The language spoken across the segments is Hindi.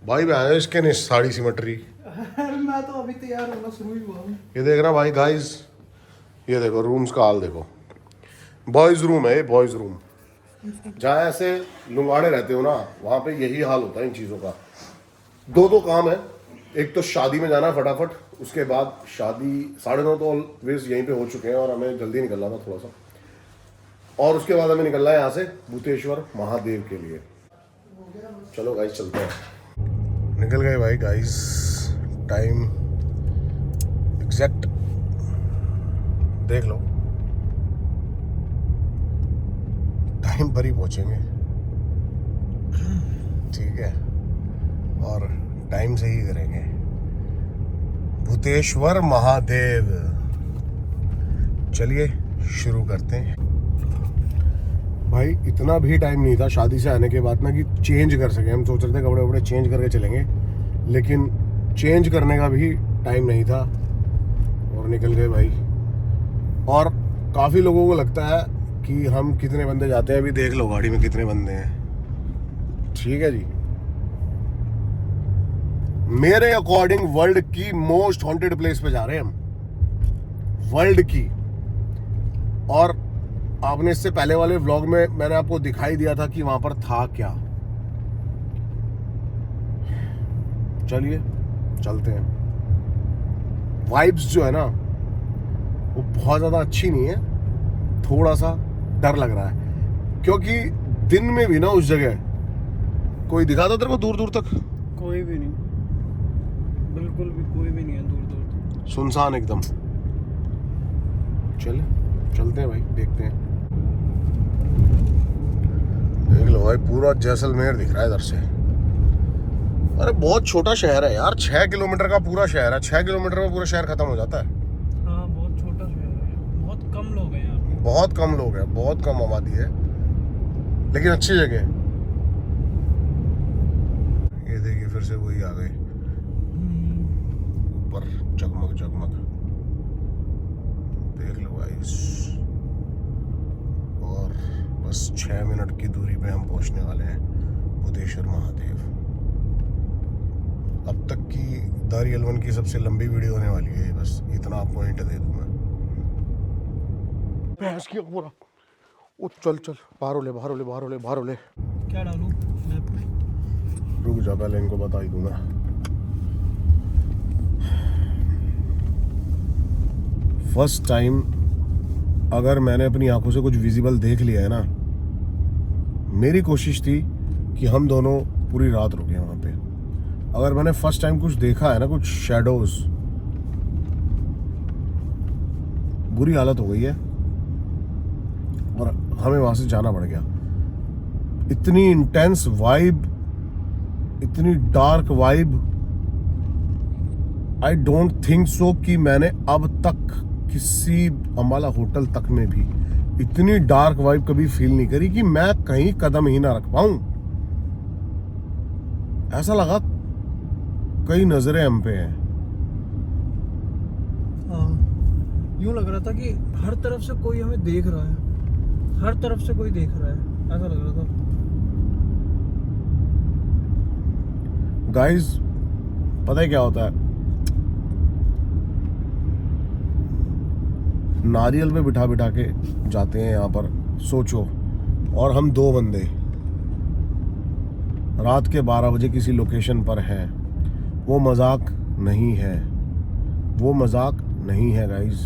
भाई मैं इसके नहीं साड़ी सिमटरी। मैं तो अभी तैयार होना शुरू ही हुआ हूँ। ये देख रहा भाई गाइस, ये देखो रूम्स का हाल देखो। बॉयज रूम है ये, बॉयज रूम। जहाँ ऐसे लुंगाड़े रहते हो ना, वहाँ पे यही हाल होता है इन चीज़ों का। दो दो काम है, एक तो शादी में जाना है फटाफट, उसके बाद शादी 9:30 तो ऑलवेज यहीं पे हो चुके हैं और हमें जल्दी निकलना था थोड़ा सा, और उसके बाद हमें निकलना है यहाँ से भूतेश्वर महादेव के लिए। चलो गाइस चलते हैं। निकल गए भाई गाइस, टाइम एग्जैक्ट देख लो, टाइम पर ही पहुंचेंगे, ठीक है, और टाइम से ही करेंगे। भूतेश्वर महादेव, चलिए शुरू करते हैं। भाई इतना भी टाइम नहीं था शादी से आने के बाद ना कि चेंज कर सके। हम सोच रहे थे कपड़े वपड़े चेंज करके चलेंगे, लेकिन चेंज करने का भी टाइम नहीं था और निकल गए भाई। और काफ़ी लोगों को लगता है कि हम कितने बंदे जाते हैं, अभी देख लो गाड़ी में कितने बंदे हैं। ठीक है जी, मेरे अकॉर्डिंग वर्ल्ड की मोस्ट हॉन्टेड प्लेस पे जा रहे हैं हम, वर्ल्ड की। और आपने इससे पहले वाले व्लॉग में मैंने आपको दिखाई दिया था कि वहां पर था क्या। चलिए चलते हैं। वाइब्स जो है ना वो बहुत ज्यादा अच्छी नहीं है, थोड़ा सा डर लग रहा है, क्योंकि दिन में भी ना उस जगह कोई दिखा था तेरे को दूर दूर तक? कोई भी नहीं, बिल्कुल भी कोई भी नहीं है दूर दूर तक, सुनसान एकदम। चलते हैं भाई, देखते हैं। देख लो भाई पूरा जैसलमेर दिख रहा है इधर से। अरे बहुत छोटा शहर है यार, 6 किलोमीटर का पूरा शहर है। 6 किलोमीटर में पूरा शहर खत्म हो जाता है। हाँ बहुत छोटा शहर है, बहुत कम लोग हैं यहाँ पे। बहुत कम लोग हैं, बहुत कम आबादी है, लेकिन अच्छी जगह है। ये देखिए फिर से वही आ गए ऊपर, जगमग जगमग। देख लो भाई, और बस 6 मिनट की दूरी पे हम पहुंचने वाले हैं भूतेश्वर महादेव। अब तक की द रियल वन की सबसे लंबी वीडियो होने वाली है, बस इतना आपको हिंट दे दूं मैं। भैंस की पूरा ओ, चल चल, बाहर हो ले, बाहर हो ले, बाहर हो ले, बाहर हो ले। क्या डालूं मैप में? रुक जा, पहले इनको बता ही दूं मैं। फर्स्ट टाइम अगर मैंने अपनी आंखों से कुछ विजिबल देख लिया है ना, मेरी कोशिश थी कि हम दोनों पूरी रात रुके वहां पे। अगर मैंने फर्स्ट टाइम कुछ देखा है ना, कुछ शैडोज, बुरी हालत हो गई है और हमें वहां से जाना पड़ गया। इतनी इंटेंस वाइब, इतनी dark vibe, I don't think so कि मैंने अब तक किसी अम्बाला होटल तक में भी इतनी डार्क वाइब कभी फील नहीं करी कि मैं कहीं कदम ही ना रख पाऊं। ऐसा लगा कई नजरें हम पे हैं। यूं लग रहा था कि हर तरफ से कोई हमें देख रहा है, हर तरफ से कोई देख रहा है, ऐसा लग रहा था। गाइस पता है क्या होता है, नारियल पे बिठा बिठा के जाते हैं यहाँ पर, सोचो, और हम 2 बंदे रात के 12 बजे किसी लोकेशन पर हैं। वो मजाक नहीं है, वो मजाक नहीं है गाइस।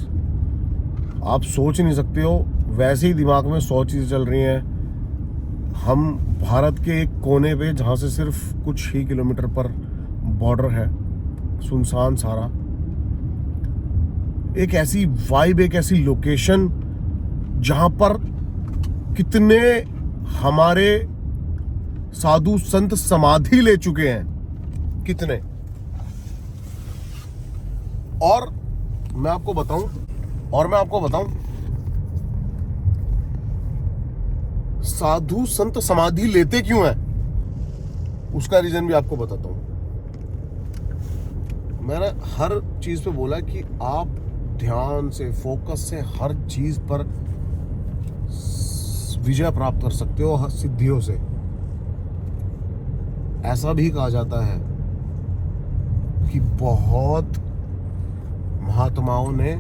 आप सोच नहीं सकते हो, वैसे ही दिमाग में 100 चीज़ें चल रही हैं। हम भारत के एक कोने पे, जहाँ से सिर्फ कुछ ही किलोमीटर पर बॉर्डर है, सुनसान सारा, एक ऐसी वाइब, एक ऐसी लोकेशन जहां पर कितने हमारे साधु संत समाधि ले चुके हैं, कितने। और मैं आपको बताऊं, साधु संत समाधि लेते क्यों हैं, उसका रीजन भी आपको बताता हूं। मैंने हर चीज पे बोला कि आप ध्यान से, फोकस से हर चीज पर विजय प्राप्त कर सकते हो सिद्धियों से। ऐसा भी कहा जाता है कि बहुत महात्माओं ने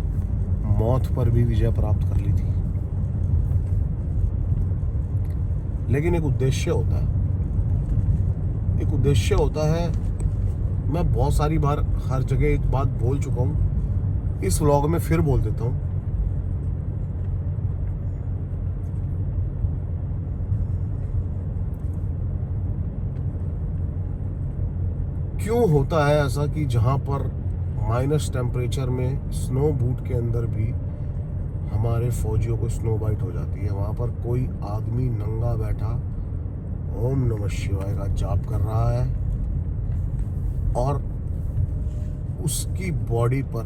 मौत पर भी विजय प्राप्त कर ली थी, लेकिन एक उद्देश्य होता है, एक उद्देश्य होता है। मैं बहुत सारी बार हर जगह एक बात बोल चुका हूँ, इस व्लॉग में फिर बोल देता हूँ। क्यों होता है ऐसा कि जहाँ पर माइनस टेम्परेचर में स्नो बूट के अंदर भी हमारे फौजियों को स्नो बाइट हो जाती है, वहाँ पर कोई आदमी नंगा बैठा ओम नमः शिवाय का जाप कर रहा है और उसकी बॉडी पर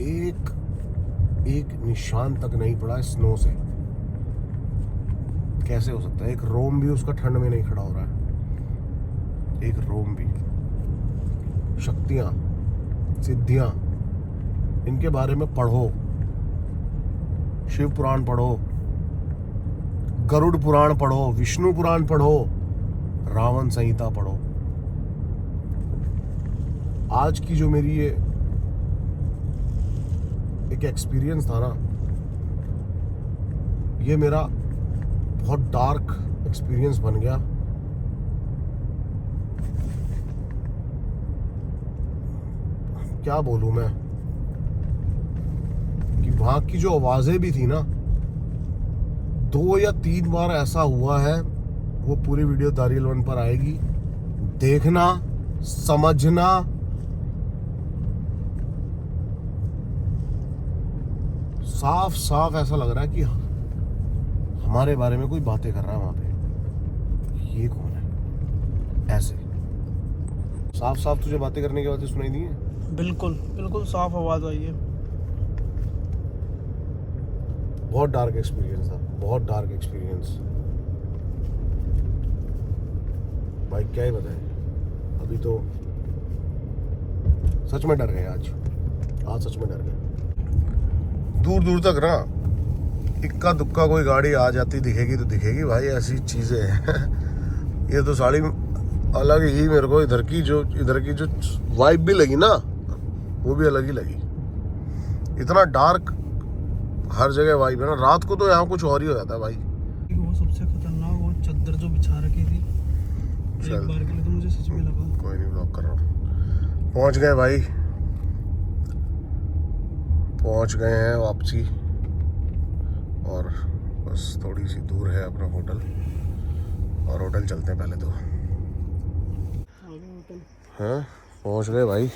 एक निशान तक नहीं पड़ा है स्नो से। कैसे हो सकता है? एक रोम भी उसका ठंड में नहीं खड़ा हो रहा है, एक रोम भी। शक्तियां, सिद्धियां, इनके बारे में पढ़ो, शिव पुराण पढ़ो, गरुड़ पुराण पढ़ो, विष्णु पुराण पढ़ो, रावण संहिता पढ़ो। आज की जो मेरी ये एक एक्सपीरियंस था ना, ये मेरा बहुत डार्क एक्सपीरियंस बन गया। क्या बोलूं मैं, कि वहां की जो आवाजें भी थी ना, 2 या 3 बार ऐसा हुआ है, वो पूरी वीडियो दारियल वन पर आएगी, देखना, समझना। साफ साफ ऐसा लग रहा है कि हमारे बारे में कोई बातें कर रहा है वहां पे। ये कौन है? ऐसे साफ साफ तुझे बातें करने की बातें सुनाई दी है? बिल्कुल बिल्कुल साफ आवाज आई है। बहुत डार्क एक्सपीरियंस था, बहुत डार्क एक्सपीरियंस। भाई क्या ही बताएं, अभी तो सच में डर गए आज सच में डर गए। दूर दूर तक ना इक्का दुक्का कोई गाड़ी आ जाती दिखेगी तो दिखेगी भाई, ऐसी चीजें हैं। ये तो साड़ी अलग ही मेरे को इधर की जो वाइब भी लगी ना, वो भी अलग ही लगी। इतना डार्क हर जगह वाइब है ना, रात को तो यहाँ कुछ और ही हो जाता है भाई। वो सबसे खतरनाक वो चद्दर जो बिछा रखी थी, एक बार के लिए तो मुझे सच में लगा। कोई नहीं, ब्लॉक कर रहा हूँ। पहुँच गए भाई, पहुँच गए हैं वापसी, और बस थोड़ी सी दूर है अपना होटल, और होटल चलते हैं पहले तो। हाँ पहुँच गए भाई।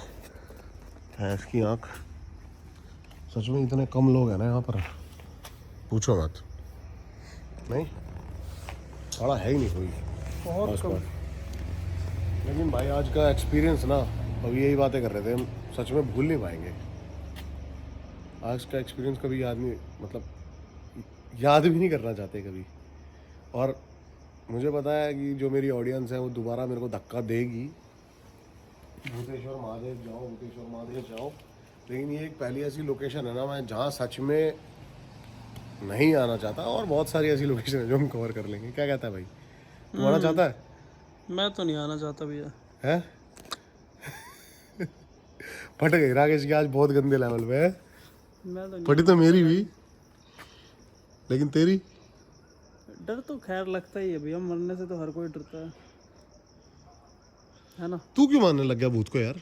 भैंस की आँख, सच में इतने कम लोग हैं ना यहाँ पर, पूछो मत। नहीं खड़ा है ही नहीं कोई बहुत कम। लेकिन भाई आज का एक्सपीरियंस ना, अभी यही बातें कर रहे थे हम, सच में भूल नहीं पाएंगे। आज का एक्सपीरियंस कभी याद नहीं, मतलब याद भी नहीं करना चाहते कभी। और मुझे पता है कि जो मेरी ऑडियंस है वो दोबारा मेरे को धक्का देगी, भूतेश्वर महादेव जाओ, भूतेश्वर महादेव जाओ। लेकिन ये एक पहली ऐसी लोकेशन है ना, मैं जहाँ सच में नहीं आना चाहता, और बहुत सारी ऐसी लोकेशन है जो हम कवर कर लेंगे। क्या कहता है भाई, तू आना चाहता है? मैं तो नहीं आना चाहता भैया। है फट गई राकेश की आज बहुत गंदे लेवल पे है। मैं तो फटी तो मेरी भी, लेकिन तेरी डर तो खैर लगता ही है भैया, मरने से तो हर कोई डरता है ना। तू क्यों मानने लग गया भूत को यार?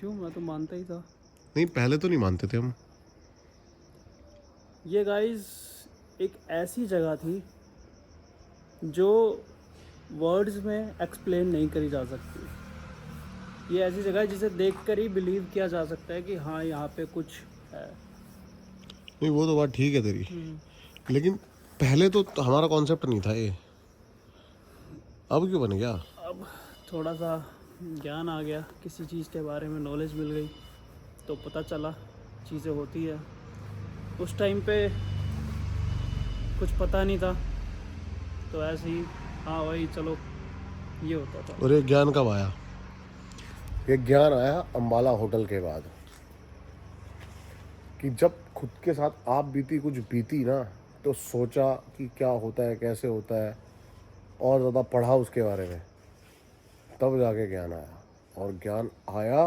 क्यों, मैं तो मानता ही था। नहीं पहले तो नहीं मानते थे हम। ये गाइस एक ऐसी जगह थी जो वर्ड्स में एक्सप्लेन नहीं करी जा सकती। ये ऐसी जगह है जिसे देखकर ही बिलीव किया जा सकता है कि हाँ यहाँ पे कुछ है। नहीं वो तो बात ठीक है तेरी, लेकिन पहले तो हमारा कॉन्सेप्ट नहीं था ये, अब क्यों बन गया? अब थोड़ा सा ज्ञान आ गया, किसी चीज़ के बारे में नॉलेज मिल गई तो पता चला चीज़ें होती है। उस टाइम पे कुछ पता नहीं था तो ऐसे ही हाँ भाई चलो ये होता था। और ये ज्ञान कब आया? ये ज्ञान आया अंबाला होटल के बाद, कि जब खुद के साथ आप बीती कुछ बीती ना, तो सोचा कि क्या होता है, कैसे होता है, और ज़्यादा पढ़ा उसके बारे में, तब जाके ज्ञान आया। और ज्ञान आया,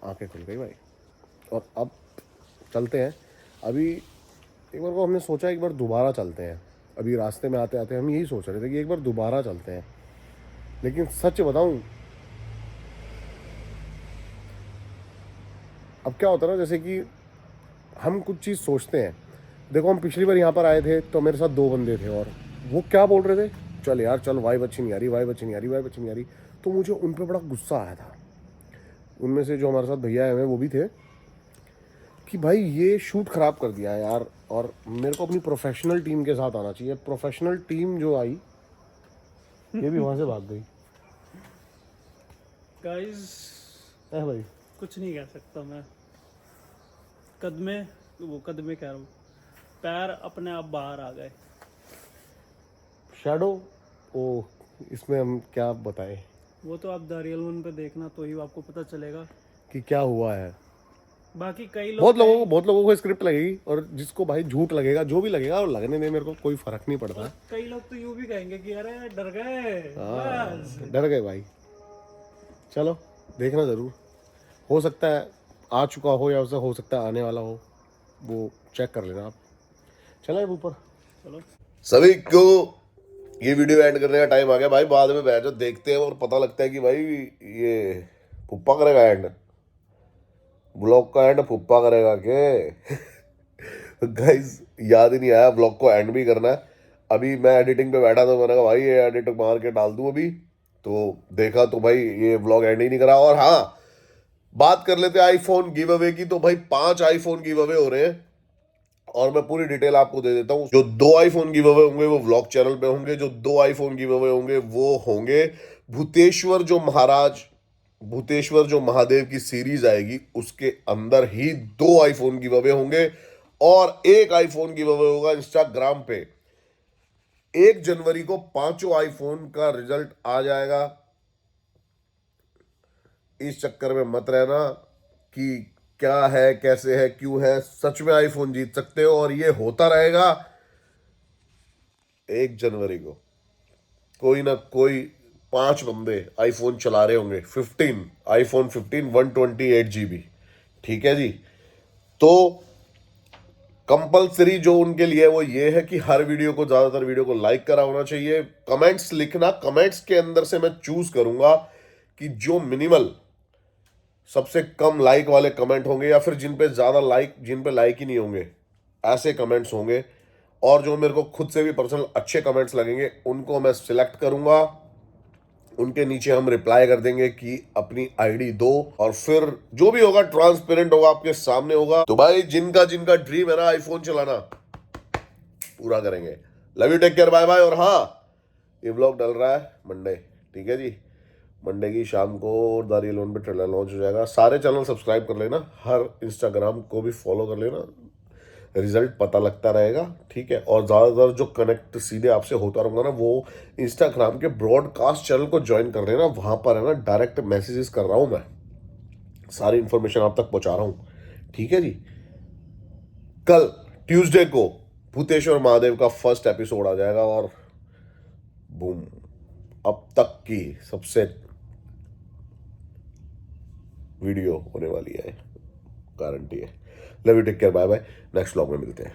आंखें खुल गई भाई। और अब चलते हैं। अभी एक बार को हमने सोचा एक बार दोबारा चलते हैं। अभी रास्ते में आते आते हम यही सोच रहे थे कि एक बार दोबारा चलते हैं। लेकिन सच बताऊं, अब क्या होता है ना, जैसे कि हम कुछ चीज़ सोचते हैं। देखो हम पिछली बार यहाँ पर आए थे तो मेरे साथ 2 बंदे थे और वो क्या बोल रहे थे, चल यार चल, वाइब अच्छी नहीं आ रही, वाइब अच्छी नहीं आ रही, वाइब अच्छी नहीं आ रही। तो मुझे उन पर बड़ा गुस्सा आया था। उनमें से जो हमारे साथ भैया आए हुए हैं वो भी थे कि भाई ये शूट ख़राब कर दिया है यार, और मेरे को अपनी प्रोफेशनल टीम के साथ आना चाहिए। प्रोफेशनल टीम जो आई ये भी वहाँ से भाग गई। गाइस भाई कुछ नहीं कह सकता मैं। कदमे कह रहा हूँ, पैर अपने आप बाहर आ गए। शैडो, ओ इसमें हम क्या बताएं वो तो आप द रियल वन पे देखना तो ही आपको पता चलेगा। कि क्या हुआ है। बाकी कई लोग बहुत लोगों को स्क्रिप्ट लगेगी, और जिसको भाई झूठ लगेगा, जो भी लगेगा और लगने दे, मेरे को कोई फर्क नहीं पड़ता। कई लोग तो यूं भी कहेंगे कि अरे डर गए, बस। डर गए भाई। चलो देखना ज़रूर, हो सकता है आ चुका हो या उसे हो सकता है आने वाला हो, वो चेक कर लेना आप। चले ऊपर। चलो सभी को ये वीडियो एंड करने का टाइम आ गया भाई। बाद में बैठ जाओ, देखते हैं और पता लगता है कि भाई ये पुप्पा करेगा एंड, ब्लॉग का एंड पुप्पा करेगा के। गाइस याद ही नहीं आया ब्लॉग को एंड भी करना है। अभी मैं एडिटिंग पे बैठा था, मैंने कहा भाई ये एडिट मार के डाल दूं अभी, तो देखा तो भाई ये ब्लॉग एंड ही नहीं करा। और हाँ, बात कर लेते हैं आईफोन गिव अवे की। तो भाई 5 आईफोन गिव अवे हो रहे हैं और मैं पूरी डिटेल आपको दे देता हूँ। जो 2 आईफोन गिव अवे होंगे वो व्लॉग चैनल पे होंगे। जो 2 आईफोन गिव अवे होंगे वो होंगे भूतेश्वर जो महादेव की सीरीज आएगी उसके अंदर ही 2 आईफोन गिव अवे होंगे। और 1 आईफोन गिव अवे होगा इंस्टाग्राम पे। 1 जनवरी को 5 आईफोन का रिजल्ट आ जाएगा। इस चक्कर में मत रहना कि क्या है, कैसे है, क्यों है। सच में आईफोन जीत सकते हो और ये होता रहेगा। 1 जनवरी को कोई ना कोई 5 बंदे आईफोन चला रहे होंगे। IPhone 15 128 GB। ठीक है जी। तो कंपलसरी जो उनके लिए वो ये है कि हर वीडियो को, ज्यादातर वीडियो को लाइक करा होना चाहिए। कमेंट्स लिखना, कमेंट्स के अंदर से मैं चूज करूंगा कि जो मिनिमल सबसे कम लाइक वाले कमेंट होंगे या फिर जिन पे लाइक ही नहीं होंगे, ऐसे कमेंट्स होंगे। और जो मेरे को खुद से भी पर्सनल अच्छे कमेंट्स लगेंगे उनको मैं सिलेक्ट करूंगा। उनके नीचे हम रिप्लाई कर देंगे कि अपनी आईडी दो, और फिर जो भी होगा ट्रांसपेरेंट होगा, आपके सामने होगा। तो भाई जिनका जिनका ड्रीम है ना आईफोन चलाना, पूरा करेंगे। Love you, take care, bye bye. और हाँ, ये ब्लॉग डल रहा है मंडे, ठीक है जी। मंडे की शाम को द रियल वन पे ट्रेलर लॉन्च हो जाएगा। सारे चैनल सब्सक्राइब कर लेना, हर इंस्टाग्राम को भी फॉलो कर लेना, रिजल्ट पता लगता रहेगा, ठीक है। और ज़्यादातर जो कनेक्ट सीधे आपसे होता रहूँगा ना, वो इंस्टाग्राम के ब्रॉडकास्ट चैनल को ज्वाइन कर लेना। वहाँ पर है ना डायरेक्ट मैसेजेस कर रहा हूँ मैं, सारी इंफॉर्मेशन आप तक पहुँचा रहा हूँ, ठीक है जी। कल ट्यूसडे को भूतेश्वर महादेव का फर्स्ट एपिसोड आ जाएगा और बूम, अब तक की सबसे वीडियो होने वाली है, गारंटी है। Love you, take care, bye bye. Next vlog में मिलते हैं।